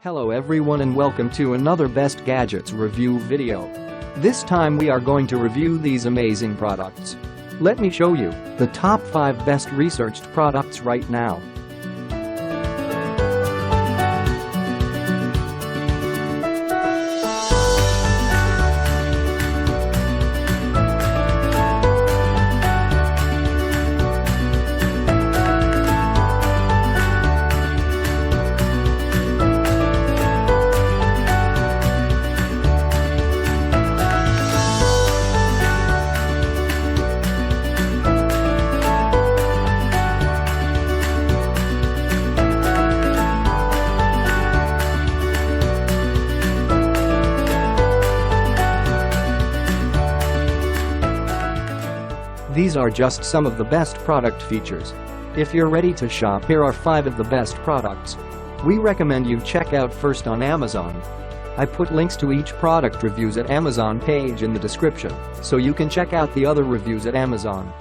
Hello everyone and welcome to another Best Gadgets review video. This time we are going to review these amazing products. Let me show you the top 5 best researched products right now. These are just some of the best product features. If you're ready to shop, here are 5 of the best products we recommend you check out first on Amazon. I put links to each product reviews at Amazon page in the description, so you can check out the other reviews at Amazon.